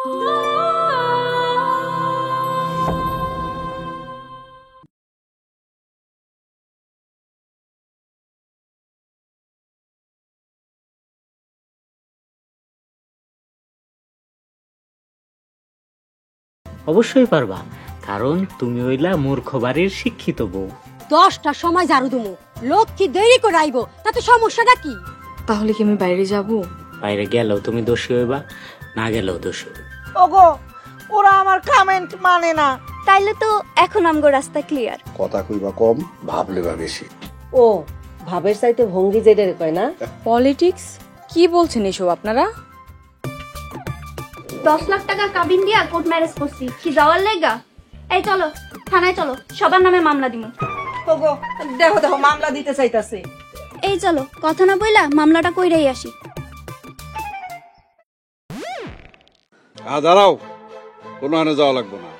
অবশ্যই পারবা, কারণ তুমি হইলা মূর্খ বাড়ির শিক্ষিত বউ। 10টার সময় ঝাড়ু দেবো, লোক কি দেরি করে আইব, তাতে সমস্যাটা কি? তাহলে কি আমি বাইরে যাব? বাইরে গেলেও তুমি দোষী হইবা, না গেলেও দোষী হইবা। ওগো, ওরা আমার কমেন্ট মানে না। তাইলে তো এখন আমগো রাস্তা ক্লিয়ার। কথা কইবা কম, ভাবলেবা বেশি। ও ভাবের চাইতে ভঙ্গি যেটারে কয় না। পলিটিক্স কি বলছেন এসব আপনারা? 10 লাখ টাকা কাবিন দিয়া কোর্ট ম্যারেজ করছি, কি যাওয়ার লেগা? এই চলো থানায় চলো, সবার নামে মামলা দিমু। ওগো দেখো দেখো, মামলা দিতে চাইতাছে। এই চলো, কথা না বইলা মামলাটা কইরাই আসি। দাঁড়াও, কোনো আনে যাওয়া লাগবে না,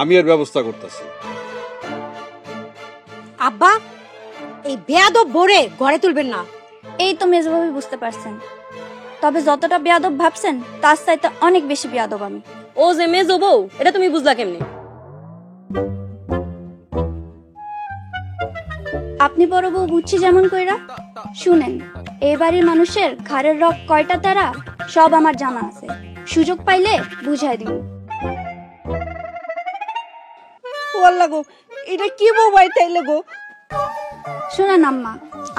আমি এর ব্যবস্থা করতেছি। আব্বা, এই বেয়াদব বোরে ঘরে তুলবেন না। এই তো মেজবাবি বুঝতে পারছেন, তবে যতটা বেয়াদব ভাবছেন তার চাইতে অনেক বেশি বেয়াদব আমি। ও যে মেজো বউ, এটা তুমি বুঝলা কেমনে? আপনি বড় বউ বুঝছি যেমন কইরা। শুনেন, এই বাড়ির মানুষের ঘাড়ের রক কয়টা তেরা সব আমার জানা আছে, সুযোগ পাইলে বুঝাই দিব। ওয়াল্লা গো, এটা কি মোবাইল তাইলে গো? শুনেন আম্মা,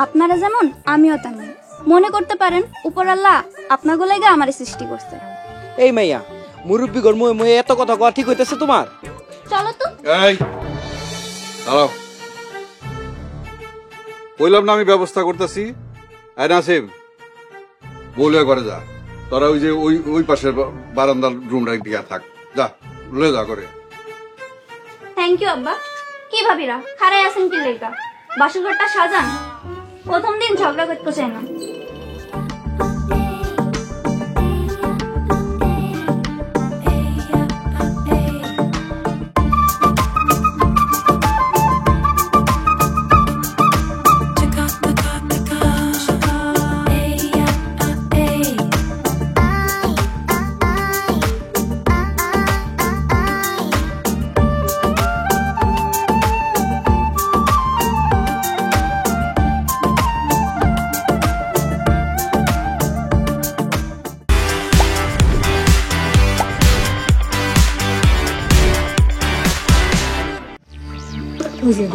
আপনারা যেমন আমিও তেমন। মনে করতে পারেন উপর আল্লাহ আপনার লাগা আমার সৃষ্টি করছে। এই মাইয়া, মুরব্বী গর মুয়ে মুয়ে এত কথা কওয়া ঠিক হইতেছে তোমার? চলো তো। এই দাঁড়াও, কইলাম না আমি ব্যবস্থা করতেছি। নাসিম, বলে ঘরে যা, তোরা ওই যে ওই পাশের বারান্দার রুমটা দিয়া থাক, যা লয়ে যা করে। থ্যাংক ইউ আব্বা। কি ভাবিরা খারাই আছেন কি লেগা? বাসুঘরটা সাজান। প্রথম দিন ঝগড়া করতে চাই না।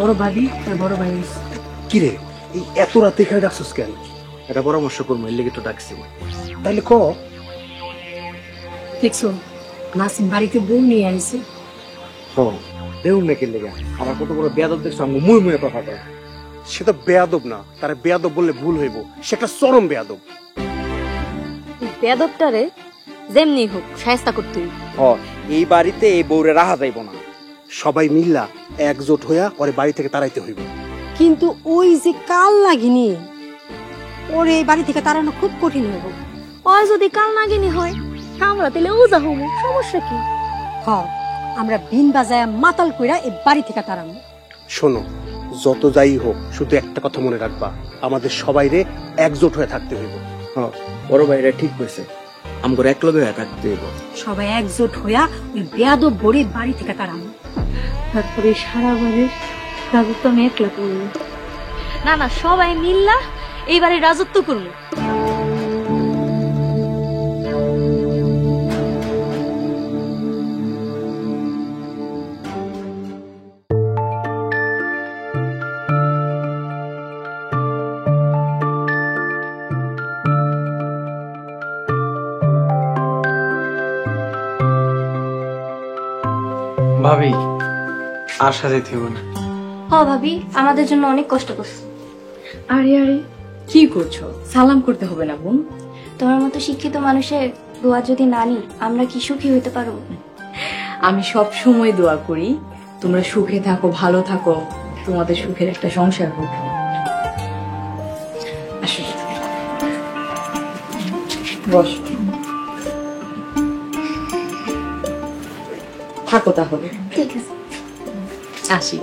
বড় ভাবি বড় ভাই কিরে, এই এত রাতে এখানে ডাকছিস কেন? এটা পরামর্শ করবো, এর লেগে তো ডাকছি। তাইলে ক। দেখছো, নাসিম বাড়িতে বউ নিয়ে আইছে। দেউন নাকি লেগে আমার কত বড় বেয়াদব দেখছো, আমি মুই মুয়ে কথা কয়। সে তো বেয়াদব না, তারা বেয়াদব বললে ভুল হইব, সে একটা চরম বেয়াদব। বেয়াদবটারে যেমনি হোক শায়েস্তা করতে হইব। এই বাড়িতে এই বউরে রাহা যাইব না। সবাই মিল্লা একজোট হইয়া ওরে বাড়ি থেকে তাড়াইতে হইব। কিন্তু ওই যে কাল লাগিনি, ওর এই বাড়ি থেকে তাড়ানো খুব কঠিন হইব। ওই যদি কাল নাগিনি হয়, আমরা তাহলে ওজা হব, সমস্যা কি? আমরা বিন বাজায় মাতাল কইরা এই বাড়ি থেকে তাড়ানো। শোনো, যত যাই হোক শুধু একটা কথা মনে রাখবা, আমাদের সবাইরে একজোট হয়ে থাকতে হইব। বড় ভাইরা ঠিক কইছে, আমগো এক লগে হয়ে থাকতে হইব। সবাই একজোট হইয়া ওই বেয়াদব বড়ি বাড়ি থেকে তাড়ানো। তারপরে সারা বাড়ির রাজত্ব আমি একলা করব। না না, সবাই মিল্লা এই বাড়ির রাজত্ব করবো। ভাবি আর সাজাইতে হইব না। ভাবি আমাদের জন্য অনেক কষ্ট করছো। আরে আরে কি করছো? সালাম করতে হবে না বোন? তোমার মতো শিক্ষিত মানুষের দোয়া যদি না নি, আমরা কি সুখী হইতে পারবো? আমি সব সময় দোয়া করি তোমরা সুখে থাকো, ভালো থাকো, তোমাদের সুখের একটা সংসার হোক। আসলে বস, থাকো তাহলে। ঠিক আছে, আসি।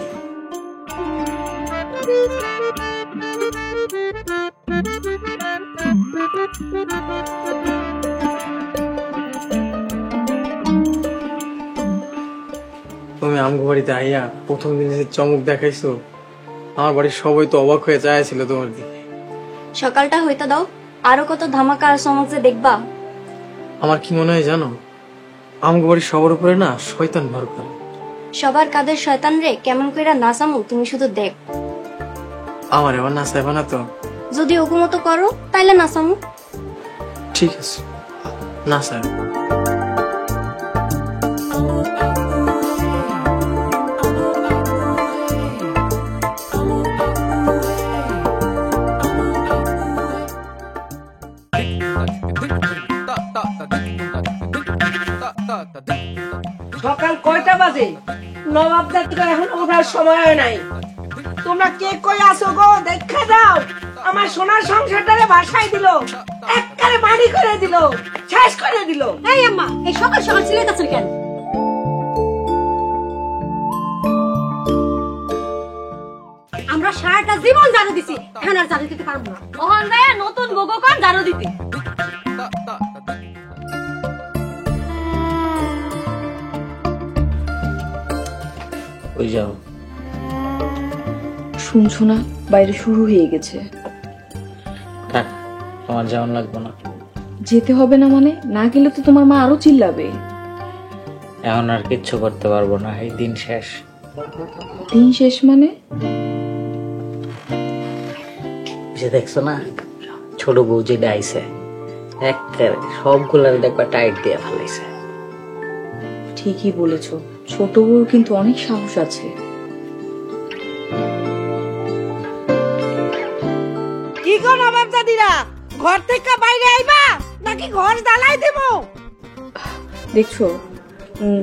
তুমি আমগো বাড়িতে আইয়া প্রথম দিনে যে চমক দেখাইছো, আমার বাড়ির সবাই তো অবাক হয়ে চাইছিল তোমার দিকে। সকালটা হইতে দাও, আরো কত ধামাকা আর চমক যে দেখবা। আমার কি মনে হয় জানো, আমগো বাড়ির সবার উপরে না শয়তান ভর করে। সবার কাদের শয়তান রে কেমন কইরা নাচামু তুমি শুধু দেখ। আমার এবার নাচাইবা না তো? যদি ওগুমতো করো তাইলে নাচামু। ঠিক আছে, নাচাই। সকাল কয়টা বাজে? নবাব যাত্রা এখন ওঠার সময় হয় নাই। তোমরা কে কই আসো গো? দেখা যাও, আমার সোনার সংসারটারে ভাসাই দিল, একবারে বাড়ি করে দিল, শেষ করে দিল। এই আম্মা, এই সকাল সকাল চিল্লাইতাছেন কেন? আমরা সারাটা জীবন ঝাড়ু দিছি, এখন আর ঝাড়ু দিতে পারবো না। ওখান যায় নতুন গোগো কোন ঝাড়ু দিতে। ওই যাও। শুনছো না, বাইরে শুরু হয়ে গেছে। থাক, তোমার যাওয়ান লাগবে না। যেতে হবে না মানে? না গেলে তো তোমার মা আরো চিল্লাবে। এখন আর কিচ্ছু করতে পারবো না, এই দিন শেষ। দিন শেষ মানে? যে দেখছো না ছোট বউ যে ডাইছে, একেবারে সবগুলার দেখবা টাইট দিয়ে ফেলাইছে। ঠিকই বলেছো, ছোট বউর কিন্তু অনেক সাহস আছে। কি গো নবাব দাদিরা, ঘর থেকে বাইরে আইবা নাকি ঘর জ্বালাই দেব? দেখছো,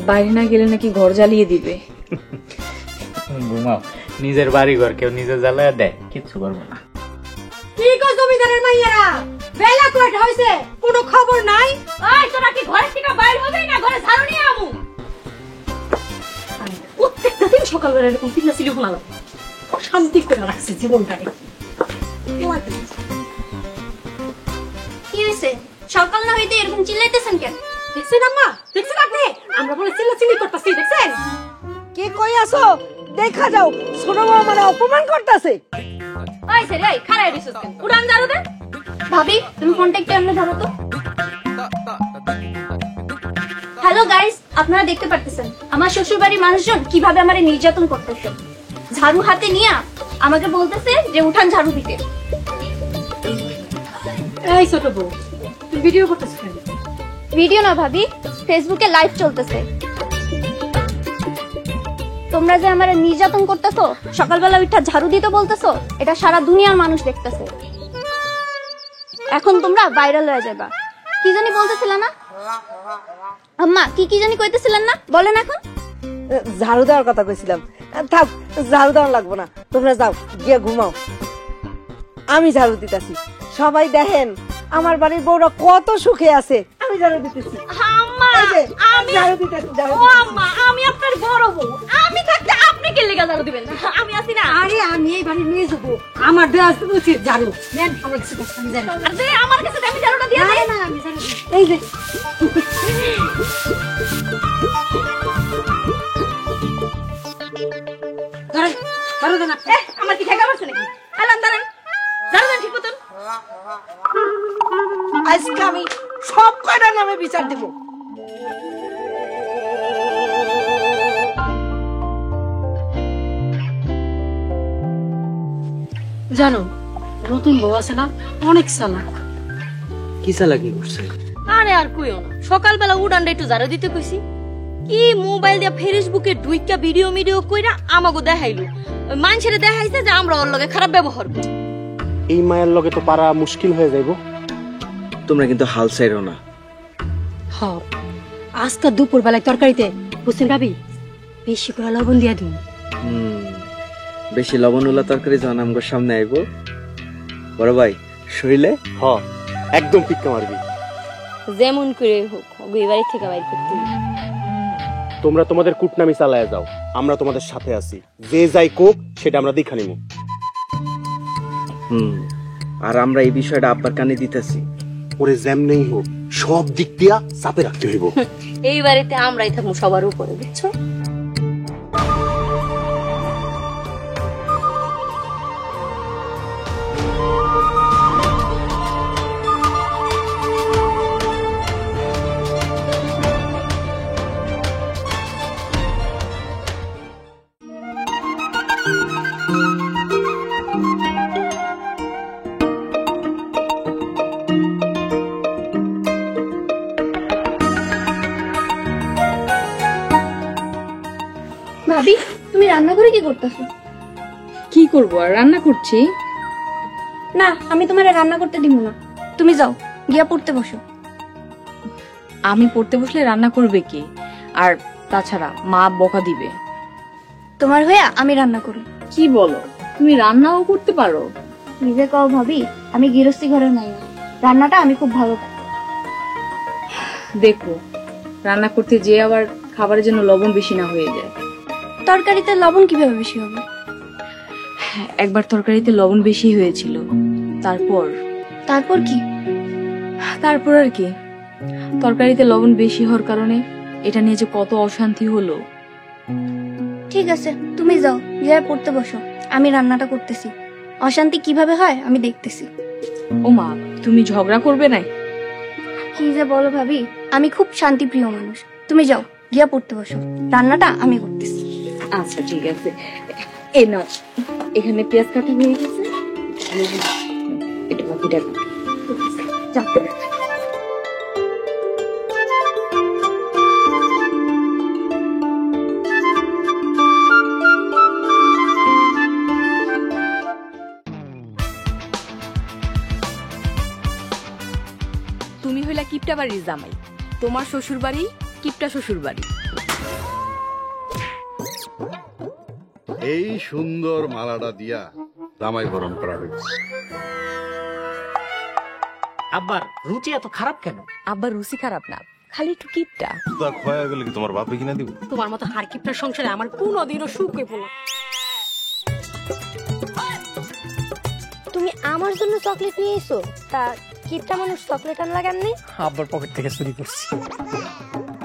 বাইরে না গেলে নাকি ঘর জ্বালিয়ে দিবে। ঘুমাও, নিজের বাড়ি ঘর কেউ নিজে জ্বালায় দেয়, কিচ্ছু করবো না। কি গো জমিদারের মাইয়ারা, বেলা কয়টা হইছে কোনো খবর নাই? ওই তোরা কি ঘরে থেকে বাইর হবে না ঘরে ঝাড়ু নিয়ে আমু? প্রত্যেকটা দিন সকালবেলা এরকম চিল্লাচিল্লি শোনা যায়, শান্তি করে রাখছে জীবনটাকে। কি হয়েছে? সকাল না হইতে এরকম চিল্লাইতেছেন কেন? দেখছেন আম্মা, দেখছেন আপনি? আমরা বলে চিল্লাচিল্লি করতেছি, দেখছেন? কে কই আসো? দেখা যাও, ছোট বউ মানে অপমান করতেছে। ওই সে রে, খারাই দিছস কেন? উড়ান ঝাড়ু দে। ভাবি, তুমি ফোনটা একটু এমনি ধরো তো। হ্যালো গাইস, আপনারা দেখতে পারতেছেন আমার শ্বশুর বাড়ির মানুষজন কিভাবে আমারে নির্যাতন করতেছে। ঝাড়ু হাতে নিয়ে আমাকে বলতেছে যে উঠান ঝাড়ু দিতে। এই ছোট বউ, তুই ভিডিও করতেছিস কেন? ভিডিও না ভাবি, ফেসবুকে লাইভ চলতেছে। তোমরা যে আমারে নির্যাতন করতেছো, সকালবেলা উঠা ঝাড়ু দিতে বলতেছো, এটা সারা দুনিয়ার মানুষ দেখতেছে। এখন তোমরা ভাইরাল হয়ে যাবা। কি জানি বলতেছিল না আম্মা? কি জানি কইতেছিলেন না, বলেন এখন। ঝাড়ু দেওয়ার কথা কইছিলাম। থাক, ঝাড়ু দেওয়া লাগবো না, তোমরা যাও গিয়ে ঘুমাও, আমি ঝাড়ু দিতেছি। সবাই দেখেন আমার বাড়ির বউরা কত সুখে আছে, আমি ঝাড়ু দিতেছি। আম্মা, আমি ঝাড়ু দিতেছি। ও আম্মা, আমি আপনার বড় বউ, আমি থাকতে আপনি কে লেগে ঝাড়ু দিবেন? আমি আছি না। আরে আমি এই বাড়ির মেয়ে যাবো, আমার দেওয়া উচিত ঝাড়ু। নেন, আমার কাছে আমি জানি। আরে আমার কাছে আমি ঝাড়ুটা দিয়ে দেই না, আমি ঝাড়ু দিই। এই যে ধরেন, ঝাড়ু দেন। আমার কি ঠেকা পড়ছে নাকি? আলান দাঁড়ান, ঝাড়ু দেন ঠিক মতন। আজকে আমি সব কয়টা নামে বিচার দেব। জানো, নতুন বউ আছে না, অনেক চালাক। কি চালাকি করছে? আরে আর কইও না, সকালবেলা উড়ানটা একটু ঝাড়ু দিতে কইছি, কি মোবাইল দিয়া ফেসবুকে ডুইকা ভিডিও কইরা আমাগো দেখাইলো। মানুষের দেখাইছে যে আমরা ওর লগে খারাপ ব্যবহার করি। এই মায়ের লগে তো পারা মুশকিল হয়ে যাইব। তোমরা কিন্তু হাল ছাইরো না। হ্যাঁ, আজকে দুপুর বেলায় তরকারিতে বুঝছেন ভাবি, বেশি করে লবণ দিয়া দিন। বেশি লবণওয়ালা তরকারি যখন আমগোর সামনে আইব, বড় ভাই শরীরে একদম পিক্কা মারবি। যেমন করে হোক ওই বাড়ি থেকে বাইর করতে হবে। তোমরা তোমাদের কুটনামি চালায় যাও, আমরা তোমাদের সাথে আছি। যে যাই কোক সেটা আমরা দেখা নিব। আর আমরা এই বিষয়টা আব্বার কানে দিতেছি। ওরে যেমনেই হোক সব দিক দিয়া চাপে রাখতে হইব। এই বাড়িতে আমরাই থাকবো সবার উপরে, বুঝছো? ভাবি তুমি রান্না করে কি করতেছো? কি করব, আর রান্না করছি। না, আমি তোমার রান্না করতে দিব না। তুমি যাও, গিয়া পড়তে বসো। আমি পড়তে বসলে রান্না করবে কে? আর তাছাড়া মা বকা দিবে। তোমার হইয়া আমি রান্না করি। কি বলো, তুমি রান্নাও করতে পারো? নিজে কও ভাবি, আমি গৃহস্থী ঘরে নাই, রান্নাটা আমি খুব ভালো পারি। দেখো, রান্না করতে যে আবার খাবারের জন্য লবণ বেশি না হয়ে যায়। তরকারিতে লবণ কিভাবে বেশি হবে? একবার তরকারিতে লবণ বেশি হয়েছিল, তারপর কি? তারপর আর কি, তরকারিতে লবণ বেশি হওয়ার কারণে এটা নিয়ে যে কত অশান্তি হলো। ঠিক আছে, তুমি যাও, গিয়ে পড়তে বসো, আমি রান্নাটা করতেছি। অশান্তি কিভাবে হয় আমি দেখতেছি। ও মা, তুমি ঝগড়া করবে না? কি যে বলো ভাবি, আমি খুব শান্তিপ্রিয় মানুষ। তুমি যাও, গিয়া পড়তে বসো, রান্নাটা আমি করতেছি। আচ্ছা ঠিক আছে, এই নাও, এখানে পেঁয়াজ কাটা হয়ে গেছে, এটা বাকিটা যাও। তুমি হইলা কিপটা বাড়ির জামাই, তোমার শ্বশুর বাড়ি কিপটা শ্বশুর বাড়ি। এই সুন্দর মালাটা দিয়া জামাই বরণ করা হয়েছে। আব্বার রুচি এত খারাপ কেন? আব্বার রুচি খারাপ না, খালি একটু কিপটা। খোয়া গেলে কি তোমার বাপে কিনা দিব? তোমার মতো হারকিপটার সংসারে আমার কোনোদিনও সুখ হইব না। তুমি আমার জন্য চকলেট নিয়ে এসো, তা কিপটা মানুষ চকলেট আনলা কেমনে? আব্বার পকেট থেকে চুরি করছি।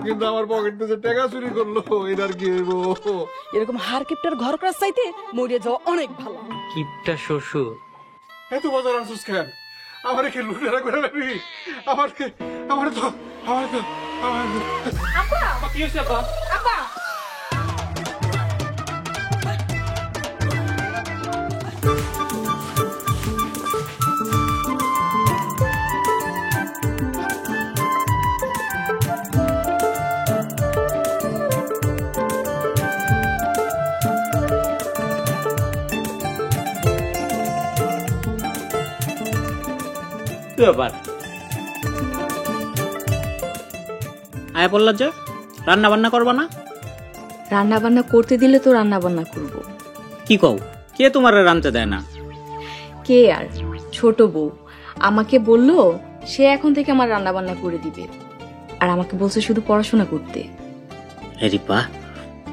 কিন্তু আমার পকেট থেকে টাকা চুরি করলো, এটার কি হইব? এরকম হারকিপটার ঘর করার চাইতে মরে যাওয়া অনেক ভালো। কিপটা শ্বশুর এত বাজার আনছিস কেন? আমার কি লুটেরা করে রাখবি? আমার তো কি হয়েছে আব্বা? আব্বা ব্যাপার আয়া বললা যে রান্না বান্না করবা না? রান্না বান্না করতে দিলে তো রান্না বান্না করব। কি কও, কে তোমার রাঁধতে দেয় না? কে আর, ছোট বউ আমাকে বললো সে এখন থেকে আমার রান্না বান্না করে দিবে, আর আমাকে বলছে শুধু পড়াশোনা করতে। রিপা,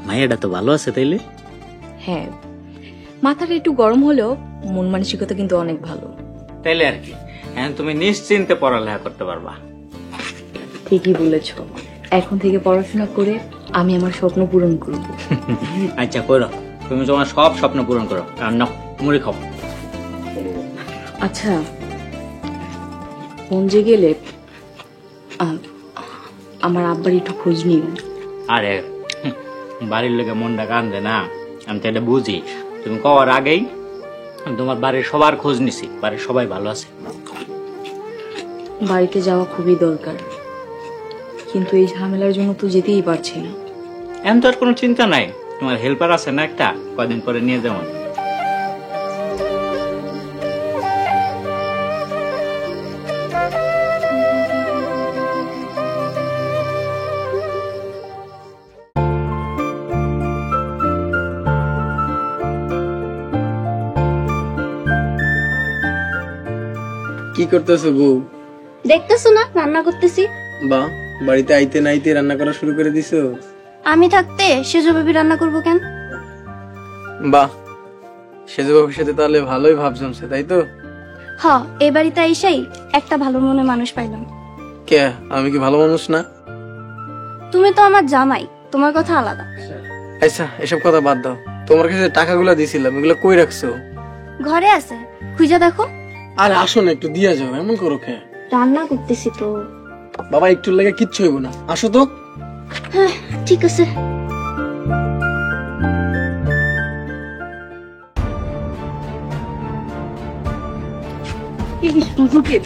মায়েরা তো ভালো আছে তাইলে? হ্যাঁ, মাথাটা একটু গরম হলেও মন মানসিকতা কিন্তু অনেক ভালো। তাইলে আর কি, এখন তুমি নিশ্চিন্তে পড়ালেখা করতে পারবা। ঠিকই বলেছ, এখন থেকে পড়াশোনা করে আমি আমার স্বপ্ন পূরণ করব। আচ্ছা করো, তুমি তোমার সব স্বপ্ন পূরণ করো। আর নাও, মুড়ি খাও। আচ্ছা, পঞ্জে গেলে আমার আব্বার একটু খোঁজ নিও। আরে বাড়ির লোকে মনটা কান্দে না, আমি তো এটা বুঝি। তুমি কওয়ার আগেই আমি তোমার বাড়ির সবার খোঁজ নিছি, বাড়ির সবাই ভালো আছে। বাড়িতে যাওয়া খুবই দরকার, কিন্তু এই ঝামেলার জন্য তো যেতেই পারছি না। এমন তো আর কোনো চিন্তা নাই, তোমার হেল্পার আছে না একটা, কয়দিন পরে নিয়ে যাবো। কি করতেছো বউ? দেখতেছো না রান্না করতেছি। বা বাড়িতে আইতে নাইতে রান্না করা শুরু করে দিছো? আমি থাকতে সেজো ভাবি রান্না করবো কেন? বাহ, সেজো বাবুর সাথে তাহলে ভালোই ভাব জমছে, তাই তো? হ, এই বাড়িতে আইসাই একটা ভালো মনে মানুষ পাইলাম। কে, আমি কি ভালো মানুষ না? তুমি তো আমার জামাই, তোমার কথা আলাদা। আচ্ছা, এসব কথা বাদ দাও। তোমার কাছে টাকাগুলো দিছিলাম, এগুলো কই রাখছো? ঘরে আছে, খুঁজে দেখো। আরে আসো না, একটু দিয়া যাও, এমন করো কে? রান্না করতেছি তো। বাবা, একটু লেগে কিচ্ছু হইব না, আসো তো। হ্যাঁ ঠিক আছে।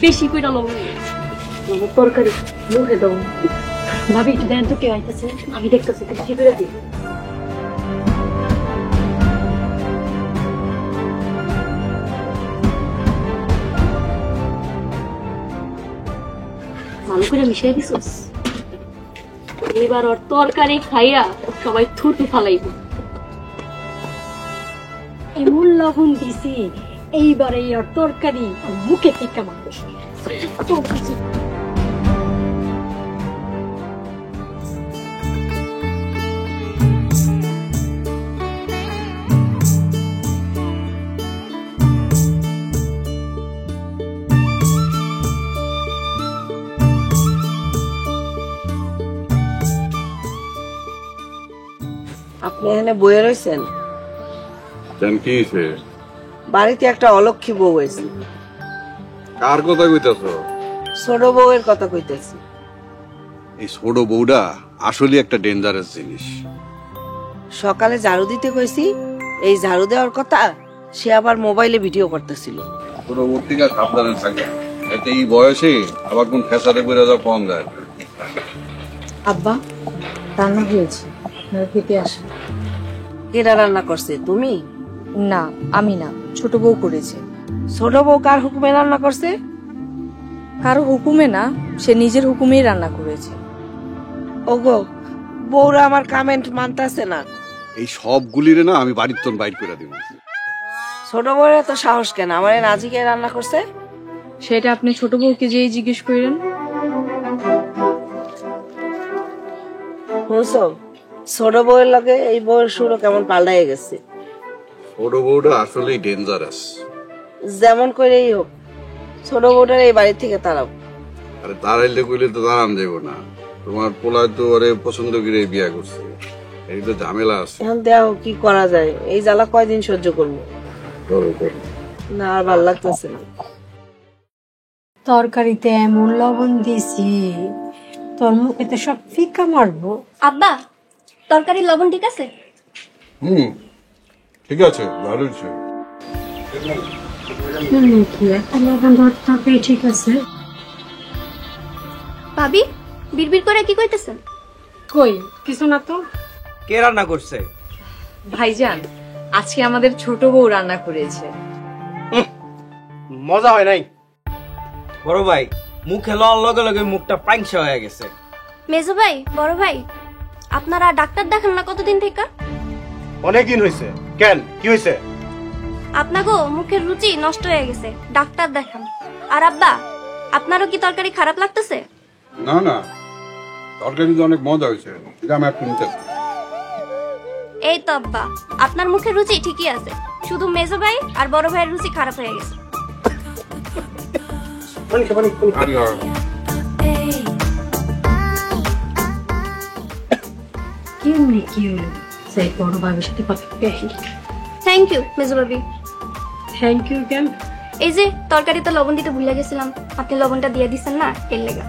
বেশি করে লবণ তরকারি মুখে দাও। ভাবি একটু দেন তো, কে আইতেছে, আমি দেখতেছি, বেশি করে দিই। ভালো করে মিশিয়ে দিছস। এবার ওর তরকারি খাইয়া সবাই থুতু ফালাইব। এমন লবণ দিছি এইবারে ওর তরকারি মুখে থেকে মানুষ আপনি এখানে বয়ে রয়েছেন? জান কি হয়েছে? বাড়িতে একটা অলক্ষী বউ হয়েছে। কার কথা কইতেছ? ছোট বউয়ের কথা কইতেছি। এই ছোট বউটা আসলে একটা ডেঞ্জারাস জিনিস। সকালে ঝাড়ু দিতে কইছি, এই ঝাড়ু দেওয়ার কথা সে আবার মোবাইলে ভিডিও করতেছিল। ছোট বউ থেকে সাবধানে থাকে, এতে এই বয়সে আবার কোন ফেসারে করে যাওয়া কম যায়। আব্বা রান্না হয়েছে, আপনারা খেতে আসেন। কেরা রান্না করছে? তুমি? না, আমি না, ছোট বউ করেছে। ছোট বউ কার হুকুমে রান্না করছে? কারো হুকুমে না, সে নিজের হুকুমেই রান্না করেছে। ওগো, বউরা আমার কমেন্ট মানতাছে না। এই সবগুলিরে না আমি বাড়ির তোর বাইর করে দিব। ছোট বউয়ের এত সাহস কেন আমার নাজিকে রান্না করছে? সেটা আপনি ছোট বউকে যেই জিজ্ঞেস করেন। শুনছো, ছোট বউয়ের লগে এই বউয়ের সুরও কেমন পাল্টাই গেছে। ছোট বউটা আসলেই ডেঞ্জারাস। যেমন করেই হোক ছোট বউটার এই বাড়ি থেকে তাড়াও। আরে তারাইলে কইলে তো দাঁড়ান দেবো না। তোমার পোলায় তো ওরে পছন্দ করে বিয়া করছে, এই তো ঝামেলা আছে। এখন দেখো কি করা যায়, এই জ্বালা কয়দিন সহ্য করবো? না আর ভাল লাগতেছে না। তরকারিতে এমন লবণ দিছি তোর মুখে তো সব ফিকা মারবো। আব্বা, তরকারির লবণ ঠিক আছে? ঠিক আছে, ভালো হয়েছে। কি একটা লবণ তরকারি ঠিক আছে? ভাবি বিড়বিড় করে কি কইতেছেন? কই কিছু না তো। কে রান্না করছে? ভাইজান, আজকে আমাদের ছোট বউ রান্না করেছে। মজা হয় নাই। বড় ভাই, মুখে লওয়ার লগে লগে মুখটা পাংশা হয়ে গেছে। মেজো ভাই, বড় ভাই, আপনারা ডাক্তার দেখান না কতদিন থেকে? অনেকদিন হয়েছে। কেন, কি হয়েছে? আপনাগো মুখের রুচি নষ্ট হয়ে গেছে, ডাক্তার দেখান। আর আব্বা, আপনারও কি তরকারি খারাপ লাগতেছে? না না, তরকারি তো অনেক মজা হয়েছে, এটা আমি একটু নিতে। এই তো আব্বা, আপনার মুখের রুচি ঠিকই আছে, শুধু মেজো ভাই আর বড় ভাইয়ের রুচি খারাপ হয়ে গেছে। কেমনি কি হলো? সেই বড় ভাবির সাথে কথা পেয়ে। থ্যাংক ইউ মেজো ভাবি। থ্যাংক ইউ কেন? এই যে তরকারিতে লবণ দিতে ভুলে গেছিলাম, আপনি লবণটা দিয়ে দিচ্ছেন না, এর লেগা।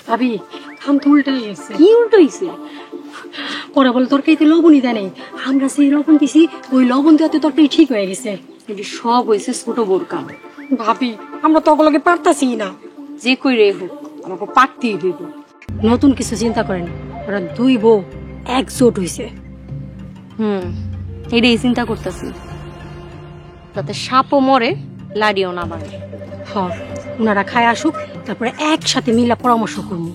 ভাবি খাম তো উল্টাই গেছে। কি উল্টো হইছে? ওরা বলে তরকারিতে লবণই দেয় নাই, আমরা সেই লবণ দিছি, ওই লবণ দেওয়াতে তরকারি ঠিক হয়ে গেছে। এটি সব হয়েছে ছোট বোর কাম। ভাবি আমরা তো ওগুলোকে পারতাছি না। যে কই রে হোক আমাকে পারতেই হইব। নতুন কিছু চিন্তা করেন, ওরা দুই বউ একজোট হইছে। এটাই চিন্তা করতেছি, যাতে সাপও মরে লাড়িও না বাড়ে। হ্যাঁ, ওনারা খায় আসুক, তারপরে একসাথে মিলা পরামর্শ করবো।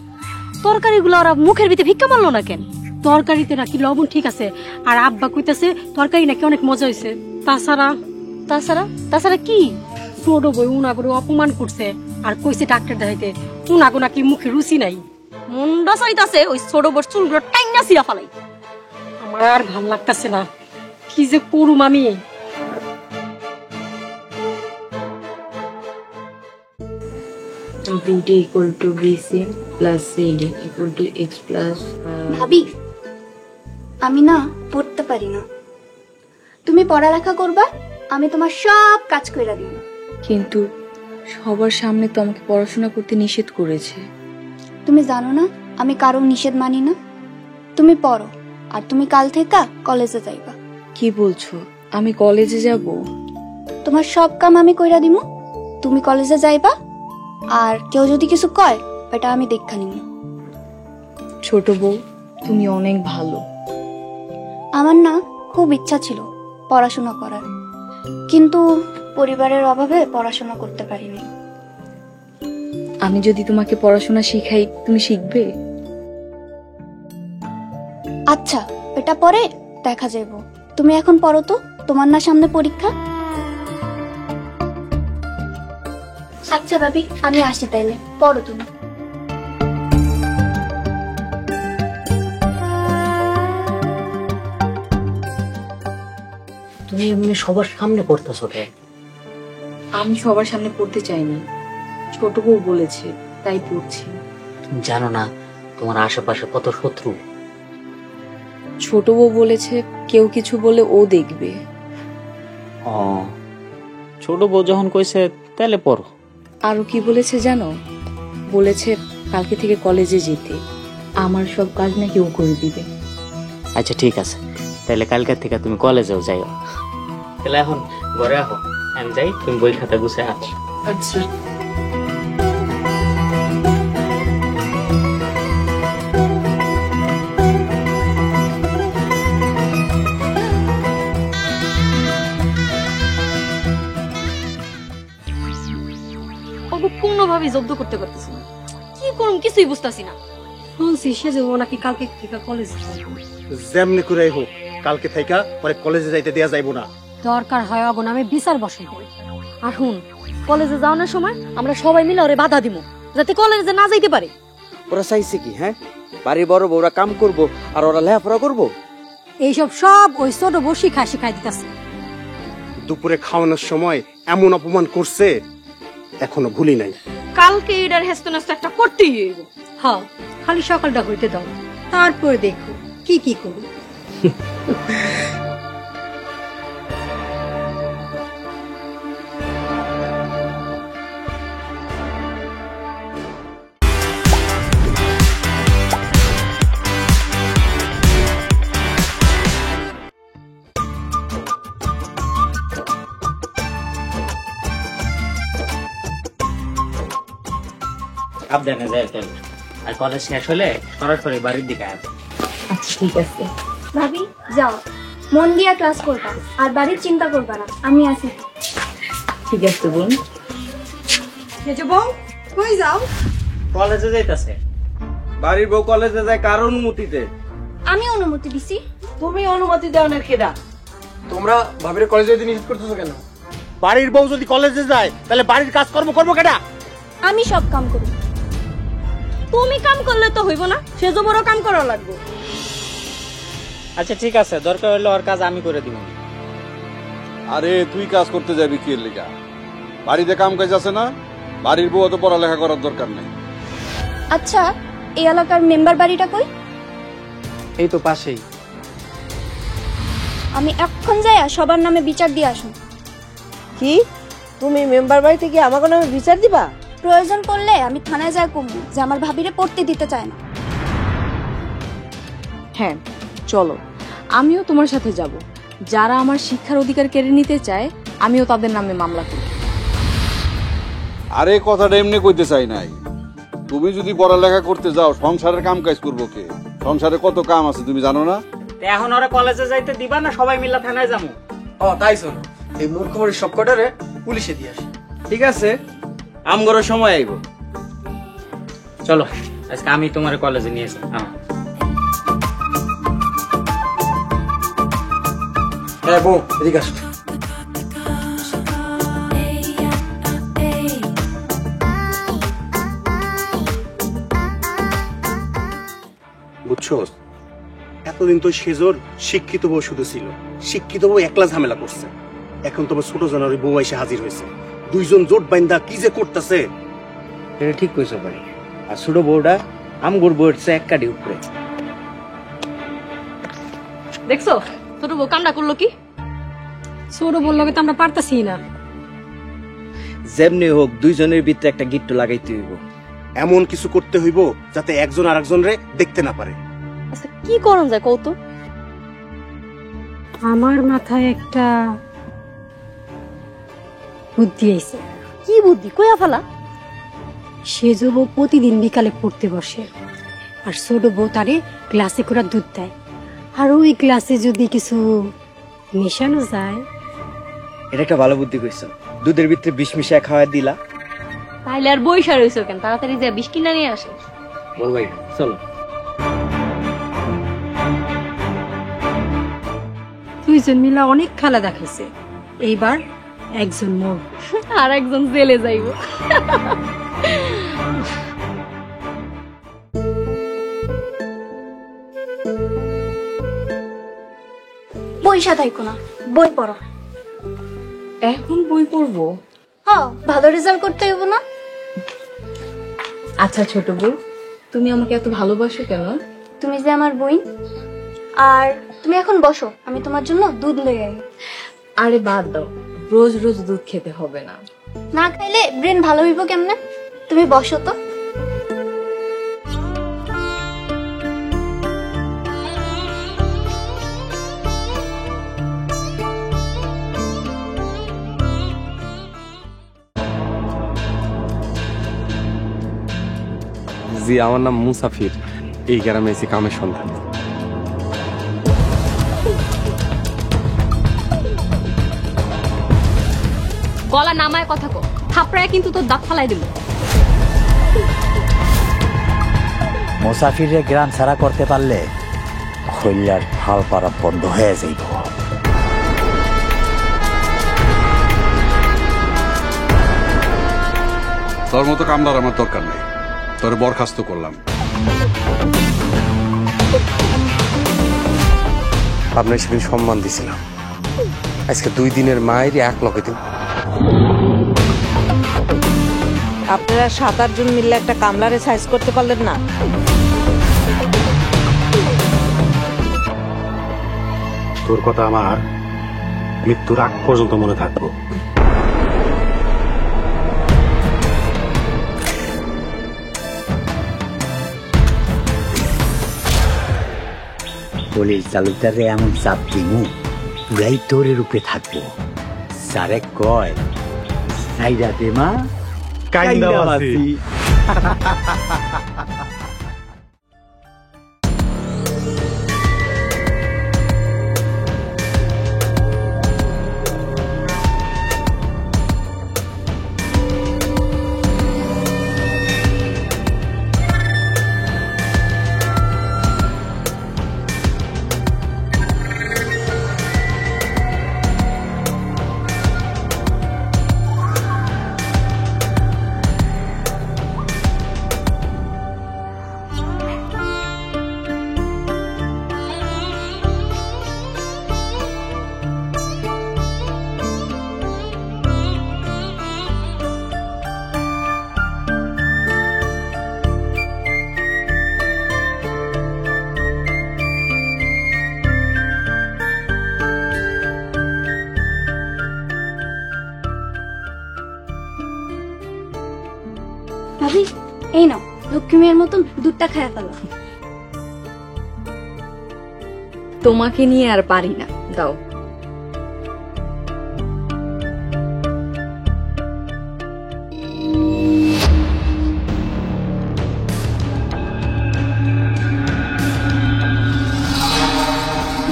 তরকারিগুলো ওরা মুখের ভিতরে ভিক্ষা মারলো না কেন? তরকারিতে নাকি লবণ ঠিক আছে, আর আব্বা কইতাছে তরকারি নাকি অনেক মজা হয়েছে। তাছাড়া তাছাড়া তাছাড়া কি? ছোট বই উনাগরে অপমান করছে আর কইছে ডাক্তার দেখাইতে, উনাগো নাকি মুখে রুচি নাই। মুন্ডা চাইতাছে ওই ছোট বোর চুলগুলো টাইনা ছিঁড়া ফালাই। আমার আর ভাল লাগতেছে না, কি যে করুম আমি। ভাবি, আমি না পড়তে পারি না, তুমি পড়ালেখা করবা, আমি তোমার সব কাজ কইরা দিব। কিন্তু সবার সামনে তো আমাকে পড়াশোনা করতে নিষেধ করেছে। তুমি জানো না আমি কারো নিষেধ মানি না। তুমি পড়ো, আর তুমি কাল থেকে কলেজে যাইবা। কি বলছো? আমি কলেজে যাব? তোমার সব কাম আমি কইরা দিব, তুমি কলেজে যাইবা, আর কেউ যদি কিছু কয় এটা আমি দেখা নিব। ছোট বউ, তুমি অনেক ভালো, আমার না খুব ইচ্ছা ছিল পড়াশোনা করার, কিন্তু পরিবারের অভাবে পড়াশোনা করতে পারিনি। আমি যদি তোমাকে পড়াশোনা শিখাই, তুমি শিখবে? আচ্ছা, এটা পরে দেখা যাইব। তুমি এখন পড়ো তো, তোমার না সামনে পরীক্ষা। আচ্ছা ভাবি, আমি আসি তাইলে, পড়ো তুমি। তুমি এমনি সবার সামনে পড়তেছো কেন? আমি সবার সামনে পড়তে চাইনি, ছোট বউ বলেছে তাই পড়ছি। তুমি জানো না তোমার আশেপাশে কত শত্রু? ছোট বউ বলেছে কেউ কিছু বলে ও দেখবে। ও, ছোট বউ যখন কইছে তাহলে পড়ো। আরো কি বলেছে জানো? বলেছে কালকে থেকে কলেজে যেতে, আমার সব কাজ নাকি ও করে দিবে। আচ্ছা ঠিক আছে, তাহলে কালকে থেকে তুমি কলেজেও যাইও। তাহলে এখন ঘরে আহো, আমি যাই, তুমি বই খাতা গুছে আছো। আচ্ছা। কোনোভাবে জব্দ করতে পারতেছি না, কি করুম কিছুই বুঝতেছি না। শুনছি সে যে ও নাকি কালকে থেকে কলেজ যেমনি করে হোক কালকে থেকে পরে কলেজে যাইতে দেয়া যাইবো না। দরকার হয় অগণ আমি বিচার বসাই। আর হুন, কলেজে যাওয়ানোর সময় আমরা সবাই মিলে ওরে বাধা দিব, যাতে কলেজে না যাইতে পারে। ওরা চাইছে কি? হ্যাঁ, বাড়ির বড় বউরা কাম করব আর ওরা লেখাপড়া করবো। এইসব সব ওই ছোট বউ শিখাই দিতেছে। দুপুরে খাওয়ানোর সময় এমন অপমান করছে, এখনো ভুলি নাই। কালকে এটার হেস্ত নেস্ত একটা করতেই হইব। হ্যাঁ, খালি সকালটা হইতে দাও, তারপর দেখো কি কি করবো। সাবধানে যাই ফেলবে, আর কলেজ শেষ হলে সরাসরি বাড়ির দিকে আসবে। আচ্ছা ঠিক আছে। ভাবি যাও, মন দিয়া ক্লাস করবা আর বাড়ির চিন্তা করবা না, আমি আসি। ঠিক আছে বোন। বউ কই যাও? কলেজে যাইতাছে। বাড়ির বউ কলেজে যায় কার অনুমতিতে? আমি অনুমতি দিছি। তুমি অনুমতি দাও না কেডা? তোমরা ভাবির কলেজে যেতে নিষেধ করতেছো কেন? বাড়ির বউ যদি কলেজে যায় তাহলে বাড়ির কাজকর্ম করবো কেডা? আমি সব কাম করব। তুমি কাম করলে তো হইব না, সেজ বড় কাম করা লাগবে। আচ্ছা ঠিক আছে, দরকার হলে ওর কাজ আমি করে দিব। আরে তুই কাজ করতে যাবি কি এর লিগা? বাড়িতে কাম কাজ আছে না? বাড়ির বউ তো পড়ালেখা করার দরকার নেই। আচ্ছা, এই এলাকার মেম্বার বাড়িটা কই? এই তো পাশেই। আমি এখন যাইয়া সবার নামে বিচার দিয়ে আসুন। কি তুমি মেম্বার বাড়িতে কি আমাকে নামে বিচার দিবা? প্রয়োজন পড়লে আমি থানায় যাই কমু যে আমার ভাবিরে পড়তে দিতে চায় না। হ্যাঁ চলো, আমিও তোমার সাথে যাব। যারা আমার শিক্ষার অধিকার কেড়ে নিতে চায় আমিও তাদের নামে মামলা করি। আরে কথাটা এমনি কইতে চাই নাই। তুমি যদি পড়ালেখা করতে যাও সংসারের কাম কাজ করবো কে? সংসারে কত কাম আছে তুমি জানো না? এখন ওরা কলেজে যাইতে দিবা না সবাই মিলে থানায় যাবো? ও তাই শোন, এই মূর্খ বাড়ির সব কটারে পুলিশে দিয়ে আসি। ঠিক আছে, আমগরও সময় আইব। চলো আজকে আমি তোমার কলেজে নিয়ে আসি। হ্যাঁ বউ, এদিকে আসো। বুঝছো, এতদিন তো সেজোর শিক্ষিত বউ শুধু ছিল, শিক্ষিত বউ একলা ঝামেলা করছে। এখন তোমার ছোট জনের বউ এসে হাজির হয়েছে, দুইজন জোট বাইন্দা কি যে করতেছে। এটা ঠিক কইছো ভাই। আর ছোট বউটা আমগর বউয়ের চেয়ে এক কাঠি উপরে। দেখছো ছোট বউ কামটা করলো কি? ছোট বললো তো আমরা পারতাছি না। যেমনি হোক দুইজনের ভিতরে একটা গিট্টু লাগাইতে হইব। এমন কিছু করতে হইব যাতে একজন আরেকজনরে দেখতে না পারে। আচ্ছা কি করন যায় কত? আমার মাথায় একটা বুদ্ধি আইছে। কি বুদ্ধি কইয়া ফেলা? সেজ বউ প্রতিদিন বিকালে পড়তে বসে, আর ছোট বউ তারে গ্লাসে করে দুধ দেয়। আর ওই গ্লাসে যদি কিছু মেশানো যায়। এটা একটা ভালো বুদ্ধি কইছো, দুধের ভিতরে বিষ মিশায় খাওয়া দিলা। তাইলে আর বইসা রইছো কেন, তাড়াতাড়ি যা বিষ কিনা নিয়ে আসে। বড় ভাই চলো। দুইজন মিলা অনেক খেলা দেখাইছে, এইবার একজন মোর আর একজন জেলে যাইব। বইসা থাইকো না, বই পড়ো। এখন বই পড়বো? হ্যাঁ, ভালো রেজাল্ট করতে হইব না? আচ্ছা ছোট বউ, তুমি আমাকে এত ভালোবাসো কেন? তুমি যে আমার বোন। আর তুমি এখন বসো, আমি তোমার জন্য দুধ লয়ে আই। আরে বাদ দাও, রোজ রোজ দুধ খেতে হবে না। না খাইলে ব্রেন ভালো হইব কেমনে? তুমি বসো তো। জি, আমার নাম মুসাফির, এই গ্রামে এসে কামের সন্ধান। গলা নামায় কথা কো, থাপড়ায় কিন্তু তোর দাঁত ফালাই দিব। মুসাফিরে গ্রাম ছাড়া করতে পারলে খৈল্লার হাল পাড়া বন্ধ হয়ে যাইব। তোর মতো কামলার আমার দরকার নেই, তোর বরখাস্ত করলাম। আপনার সেদিন সম্মান দিছিলাম, আজকে 2 দিনের মায়ের 1 লগে দিন। আপনারা 7-8 জন মিলে একটা কামলারে সাইজ করতে পারলেন না? তোর কথা আমার মৃত্যুর আগ পর্যন্ত মনে থাকবো। পুলিশ তালুকদারে এমন চাপ দিমু পুরাই তোরের উপরে থাকবো। সারে কয় সাইরা দে মা কাইন্দাবাসী। ভাবি, এই নাও, লক্ষ্মী মেয়ের মতন দুধটা খায়া ফেলো। তোমাকে নিয়ে আর পারি না, দাও।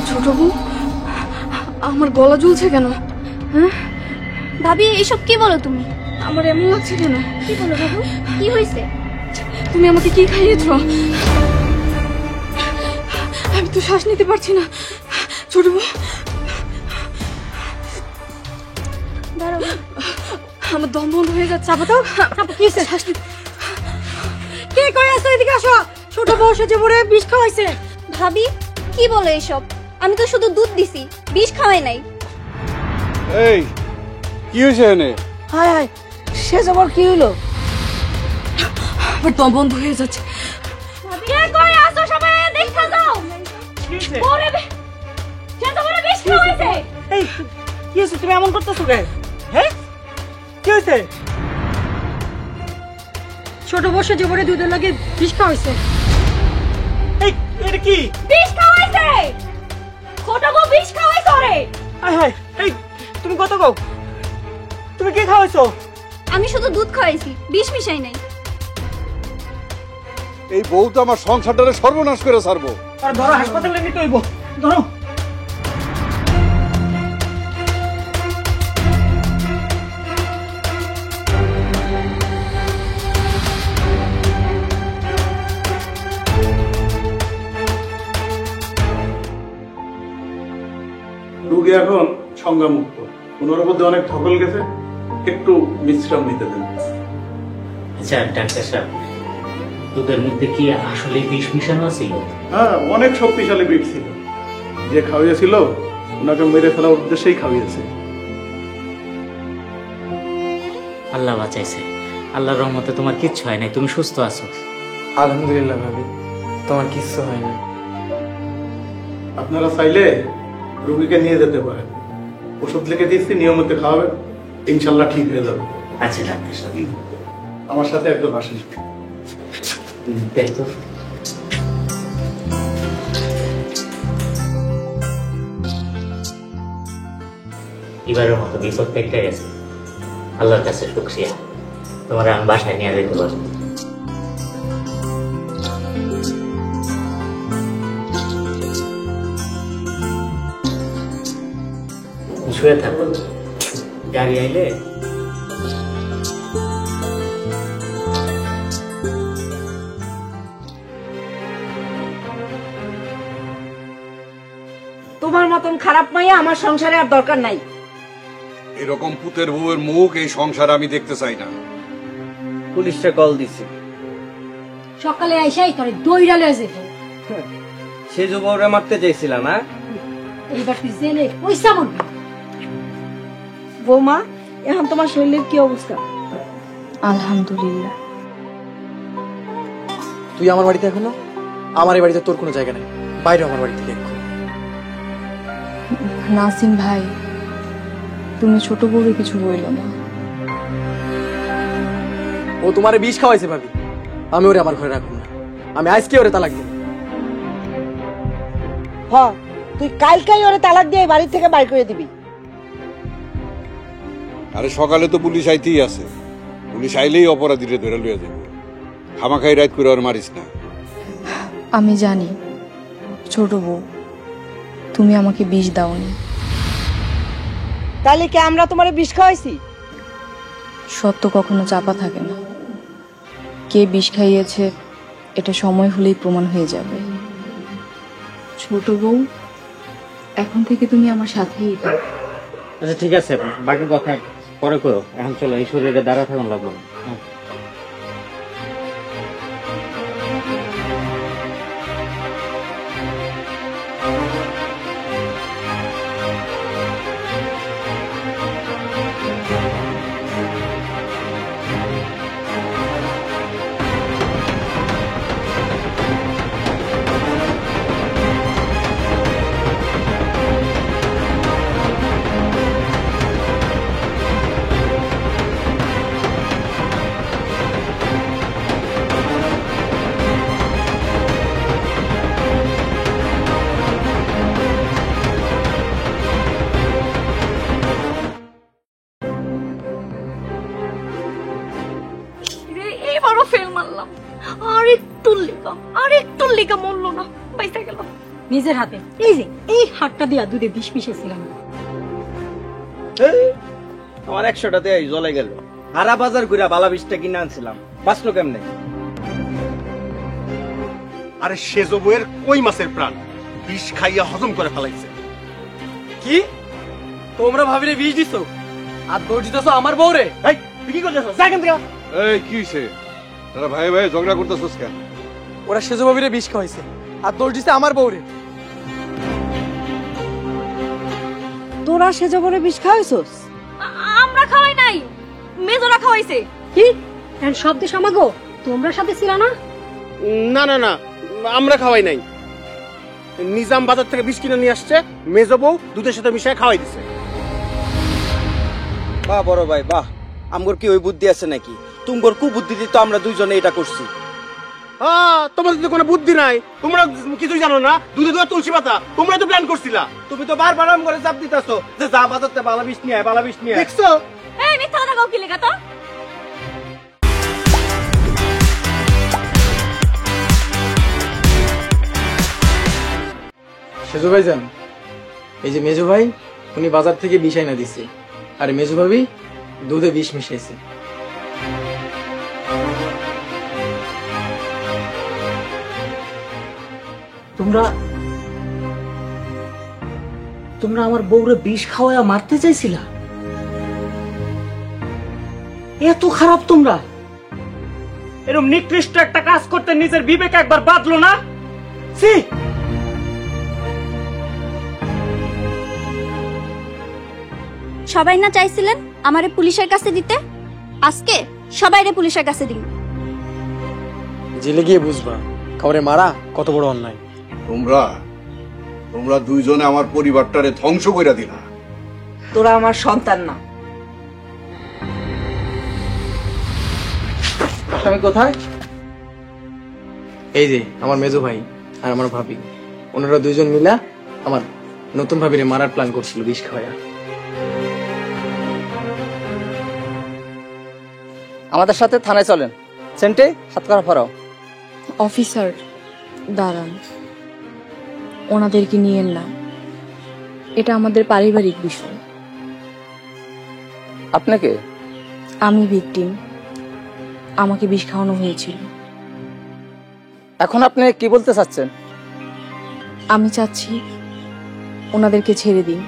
ছোট বউ, আমার গলা ঝুলছে কেন? হ্যাঁ ভাবি, এইসব কি বলো তুমি? আমার এমন লাগছে কেন? কি বলো বাবু, কি হয়েছে? তুমি আমাকে কি খাইয়েছো? আমি তো শ্বাস নিতে পারছি না। ছোট বউ, আমার দম বন্ধ হয়ে যাচ্ছে। চাপা দাও। কি হয়েছে? শ্বাস নিতে কে কই আসো? এদিকে আসো। ছোট বউ সে যে বড় বিষ খাওয়াইছে। ভাবি, কি বলো এসব? আমি তো শুধু দুধ দিছি, বিষ খাওয়াই নাই। এই কি হয়েছে এনে? হায় হায়, সে যাবার কি হলো? আমার দম বন্ধ হয়ে যাচ্ছে। কে কই আসো? সবাই দেখা যাও। ওরে সে তো বড় বিষ খাওয়াইছে। এই কি হয়েছে? তুমি এমন করতেছো কেন? হ্যাঁ, কি হয়েছে? ছোট বউ সে যে বড় দুধের লাগে বিষ খাওয়াইছে। এই এটা কি? বিষ খাওয়াইছে। ছোট বউ বিষ খাওয়াইছে ওরে। হায় হায়, এই তুমি কত কও? তুমি কি খাওয়াইছো? আমি শুধু দুধ খাওয়াইছি, বিষ মিশাই নাই। এই বউ তো আমার সংসারটারে সর্বনাশ করে ছাড়বো। আর ধরো হাসপাতালে নিতে হইব। ধরো। রোগী এখন সংজ্ঞামুক্ত, ওনার মধ্যে অনেক ধকল গেছে, একটু বিশ্রাম নিতে দেন। আচ্ছা ডাক্তার সাহেব, দুধের মধ্যে কি আসলে বিষ মিশানো ছিল? হ্যাঁ, অনেক শক্তিশালী বিষ ছিল। যে খাওয়িয়েছিল ওনাকে মেরে ফেলার উদ্দেশ্যেই খাওয়িয়েছে। আল্লাহ বাঁচাইছে, আল্লাহর রহমতে তোমার কিচ্ছু হয় নাই, তুমি সুস্থ আছো। আলহামদুলিল্লাহ ভাবি, তোমার কিচ্ছু হয় না। আপনারা চাইলে রোগীকে নিয়ে যেতে পারেন, ওষুধ লিখে দিচ্ছি, নিয়মিত খাওয়াবেন, ইনশাল্লাহ ঠিক হয়ে যাবে। আচ্ছা ডাক্তার সাহেব, আমার সাথে একদম আসেন। দেখো এবারের মতো বিপদ কেটে গেছে, আল্লাহর কাছে শুকরিয়া। তোমার আমি বাসায় নিয়ে যেতে পারবো। শুয়ে থাকো, গাড়ি আইলে তোমার মতন খারাপ মাইয়া আমার সংসারে আর দরকার নাই। এরকম পুতের বউয়ের মুখ এই সংসার আমি দেখতে চাই না। পুলিশে কল দিছি, সকালে আইসাই তোরে দইরা লয়ে যেত। সে যে বউরে মারতে চাইছিল না, এইবার তুই জেলে পয়সা মরবি। বৌমা, এখন তোমার শরীরের কি অবস্থা? আলহামদুলিল্লাহ। তুই আমার বাড়িতে এখনো? আমার এই বাড়িতে তোর কোনো জায়গা নেই, বাইরে আমার বাড়ি থেকে এক্ষুনি। নাসিম ভাই, তুমি ছোট বউরে কিছু বইলো না। ও তোমারে বিষ খাওয়াইছে ভাবি, আমি ওরে আমার ঘরে রাখবো না। আমি আজকে ওরে তালাক দিব। হ্যাঁ, তুই কালকেই ওরে তালাক দিয়ে বাড়ি থেকে বাইর করে দিবি। আরে সকালে তো পুলিশ আইতেই আছে, পুলিশ আইলেই অপরাধীরে ধরে লইয়া যাবে। খামাখাই রাত করে আর মারিস না। আমি জানি ছোট বউ, তুমি আমাকে বিষ দাওনি। তাহলে কি আমরা তোমারে বিষ খাওয়াইছি? সত্য কখনো চাপা থাকে না, কে বিষ খাইয়েছে এটা সময় হলেই প্রমাণ হয়ে যাবে। ছোট বউ, এখন থেকে তুমি আমার সাথেই থাকো। আচ্ছা ঠিক আছে, বাকি কথা পরে করো, এখন চলো, এই শরীরে দাঁড়া থাকুন লাগলো না। এবারও ফেল মারলাম। আর একটু লিখা মরলো না, বাইসা গেল নিজের হাতে। এই যে এই হাতটা দিয়া দুধে বিষ মিশাইছিলাম। আমার 100টাতে জ্বলে গেল। হারা বাজার ঘুরা বালা বিষটা কিনে আনছিলাম, বাঁচলো কেমনে? আরে সেজো বউয়ের কই মাছের প্রাণ বিষ খাইয়া হজম করে ফেলাইছে। কি তোমরা ভাবিরে বিষ দিছো আর দৌড় দিতেছো আমার বউরে? এই তুই কি করতেছ? যা এখান থেকে। এই কি হইছে? তারা ভাই ভাই ঝগড়া করতেছস কেন? ওরা সেজো ভাবিরে বিষ খাওয়াইছে আর দৌড় দিছে আমার বউরে। তোরা সেজবরে বিষ খাওয়াইছস? আমরা খাওয়াই নাই, মেজোরা খাওয়াইছে। কি এর শব্দ সমাগো? তোমরা সাথে ছিল না? না না না, আমরা খাওয়াই নাই। নিজাম বাজার থেকে বিষ কিনে নিয়ে আসছে, মেজো বউ দুধের সাথে মিশিয়ে খাওয়াই দিছে। বাহ বড় ভাই বাহ, আমগর কি ওই বুদ্ধি আছে নাকি? তুমগর কুবুদ্ধিতে তো আমরা দুইজনে এটা করছি। তোমাদের তো কোনো বুদ্ধি নাই, তোমরা কিছুই জানো না। দুধে দুধে তুলসী পাতা, তোমরা তো প্ল্যান করছিলা। তুমি তো বারবার আম করে চাপ দিতেছো যে যা বাজারতে বালা বিষ নিয়ে আয়, বালা বিষ নিয়ে আয়। দেখছো? এই মিথ্যা কথা কও কি লেখা তো? সেজু ভাই যান, এই যে মেজু ভাই উনি বাজার থেকে বিষ আইনা দিছে, আর মেজু ভাবি দুধে বিষ মিশাইছে। তোমরা তোমরা আমার বউরে বিষ খাওয়ায়া মারতে চাইছিলা? এত খারাপ তোমরা? এরকম নিকৃষ্ট একটা কাজ করতে নিজের বিবেক একবার বাঁধলো না? ছি! সবাই না চাইছিলেন আমারে পুলিশের কাছে দিতে, আজকে সবাইরে পুলিশের কাছে দিন। জেলে গিয়ে বুঝবা কাউরে মারা কত বড় অন্যায়। তোমরা দুইজনে আমার পরিবারটারে ধ্বংস কইরা দিলা। তোরা আমার সন্তান না। আমি কোথায়? এই যে আমার মেজো ভাই আর আমার ভাবি, ওনারা দুইজন মিলা আমার নতুন ভাবিরে মারার প্ল্যান করছিল বিষ খাওয়া। আমাদের সাথে থানায় চলেন। সেন্টে হাত করা ফরাও। অফিসার দাঁড়ান, ওনাদেরকে নিয়েন না, এটা আমাদের পারিবারিক বিষয়। আপনাকে? আমি ভিকটিম, আমাকে বিষ খাওয়ানো হয়েছিল। এখন আপনি কি বলতে চাচ্ছেন? আমি চাচ্ছি ওনাদেরকে ছেড়ে দিন,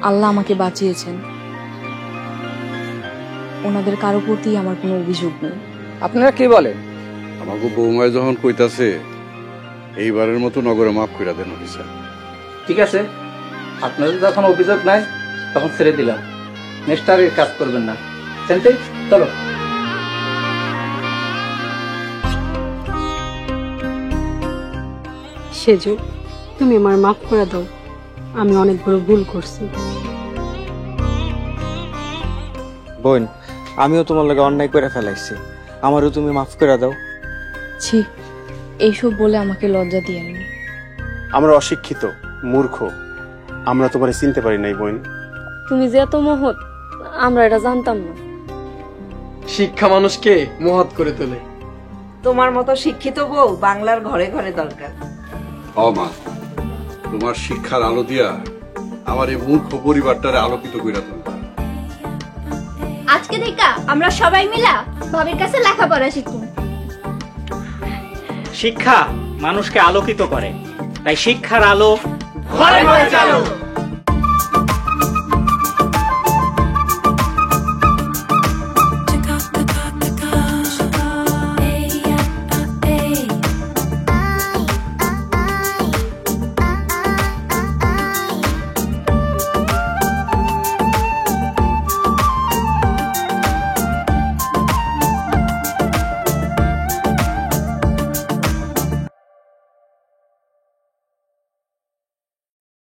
আল্লাহ আমাকে বাঁচিয়েছেন, ওনাদের কারো প্রতি আমার কোনো অভিযোগ নেই। আপনারা কি বলেন? আমাকে বৌমায় যখন কইতাছে এইবারের মতো নগরে মাফ কইরা দেন অফিসার। ঠিক আছে, আপনাদের যখন অভিযোগ নাই তখন ছেড়ে দিলাম, নেক্সট আর কাজ করবেন না। সেন্টে চলো। সেজু, তুমি আমার মাফ করে দাও, আমি অনেক বড় ভুল করছি। বোন, আমিও তোমার লাগে অন্যায় করে ফেলাইছি, আমারও তুমি মাফ করে দাও। ছি, এইসব বলে আমাকে লজ্জা দিয়েন না। আমরা অশিক্ষিত, মূর্খ, আমরা তোমারে চিনতে পারি নাই বোন। তুমি যে এত মহৎ আমরা এটা জানতাম না। শিক্ষা মানুষকে মহৎ করে তোলে। তোমার মতো শিক্ষিত বউ বাংলার ঘরে ঘরে দরকার। মা, তোমার শিক্ষার আলো দিয়া আমার এই মূর্খ পরিবারটারে আলোকিত কইরা তুলবা। আজকে থেকে আমরা সবাই মিলা ভাবির কাছে লেখাপড়া শিখব। শিক্ষা মানুষকে আলোকিত করে, তাই শিক্ষার আলো ঘরে ঘরে চালো।